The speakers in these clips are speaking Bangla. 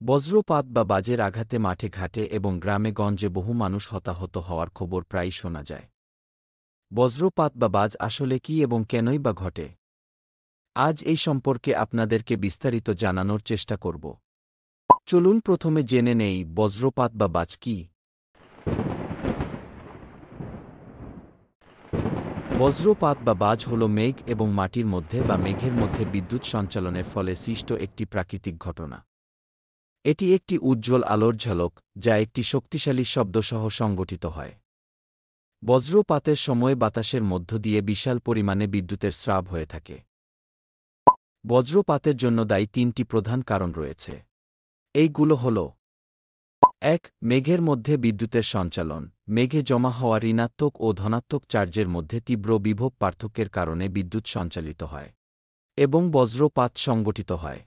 বজ্রপাত বা বাজের আঘাতে মাঠে ঘাটে এবং গ্রামে গঞ্জে বহু মানুষ হতাহত হওয়ার খবর প্রায়ই শোনা যায়। বজ্রপাত বা বাজ আসলে কি এবং কেনই বা ঘটে? আজ এই সম্পর্কে আপনাদেরকে বিস্তারিত জানানোর চেষ্টা করব। চলুন প্রথমে জেনে নেই বজ্রপাত বা বাজ কি। বজ্রপাত বা বাজ হল মেঘ এবং মাটির মধ্যে বা মেঘের মধ্যে বিদ্যুৎ সঞ্চালনের ফলে সৃষ্ট একটি প্রাকৃতিক ঘটনা। এটি একটি উজ্জ্বল আলোর ঝলক, যা একটি শক্তিশালী শব্দসহ সংগঠিত হয়। বজ্রপাতের সময় বাতাসের মধ্য দিয়ে বিশাল পরিমাণে বিদ্যুতের স্রাব হয়ে থাকে। বজ্রপাতের জন্য দায়ী তিনটি প্রধান কারণ রয়েছে। এইগুলো হল: ১. মেঘের মধ্যে বিদ্যুতের সঞ্চালন। মেঘে জমা হওয়া ঋণাত্মক ও ধনাত্মক চার্জের মধ্যে তীব্র বিভব পার্থক্যের কারণে বিদ্যুৎ সঞ্চালিত হয় এবং বজ্রপাত সংগঠিত হয়।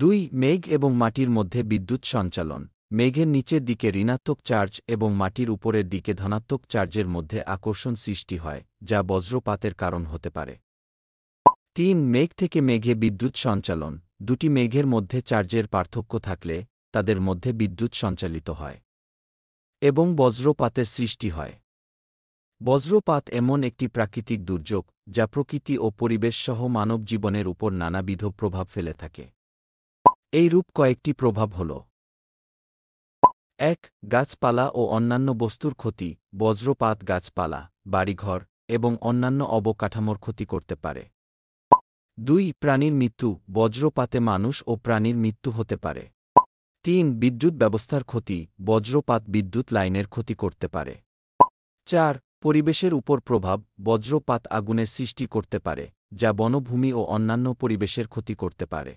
২. মেঘ এবং মাটির মধ্যে বিদ্যুৎ সঞ্চালন। মেঘের নিচের দিকে ঋণাত্মক চার্জ এবং মাটির উপরের দিকে ধনাত্মক চার্জের মধ্যে আকর্ষণ সৃষ্টি হয়, যা বজ্রপাতের কারণ হতে পারে। ৩. মেঘ থেকে মেঘে বিদ্যুৎ সঞ্চালন। দুটি মেঘের মধ্যে চার্জের পার্থক্য থাকলে তাদের মধ্যে বিদ্যুৎ সঞ্চালিত হয় এবং বজ্রপাতের সৃষ্টি হয়। বজ্রপাত এমন একটি প্রাকৃতিক দুর্যোগ যা প্রকৃতি ও পরিবেশ সহ মানব জীবনের উপর নানাবিধ প্রভাব ফেলে থাকে। এইরূপ কয়েকটি প্রভাব হল: ১. গাছপালা ও অন্যান্য বস্তুর ক্ষতি। বজ্রপাত গাছপালা, বাড়িঘর এবং অন্যান্য অবকাঠামোর ক্ষতি করতে পারে। ২. প্রাণীর মৃত্যু। বজ্রপাতে মানুষ ও প্রাণীর মৃত্যু হতে পারে। ৩. বিদ্যুৎ ব্যবস্থার ক্ষতি। বজ্রপাত বিদ্যুৎ লাইনের ক্ষতি করতে পারে। ৪. পরিবেশের উপর প্রভাব। বজ্রপাত আগুনের সৃষ্টি করতে পারে, যা বনভূমি ও অন্যান্য পরিবেশের ক্ষতি করতে পারে।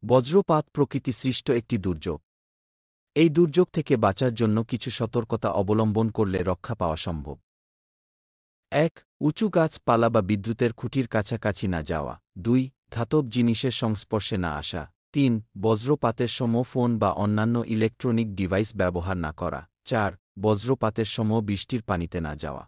বজ্রপাত প্রকৃতি সৃষ্ট একটি দুর্যোগ। এই দুর্যোগ থেকে বাঁচার জন্য কিছু সতর্কতা অবলম্বন করলে রক্ষা পাওয়া সম্ভব। ১. উঁচু গাছপালা বা বিদ্যুতের খুঁটির কাছাকাছি না যাওয়া। ২. ধাতব জিনিসের সংস্পর্শে না আসা। ৩. বজ্রপাতের সময় ফোন বা অন্যান্য ইলেকট্রনিক ডিভাইস ব্যবহার না করা। ৪. বজ্রপাতের সময় বৃষ্টির পানিতে না যাওয়া।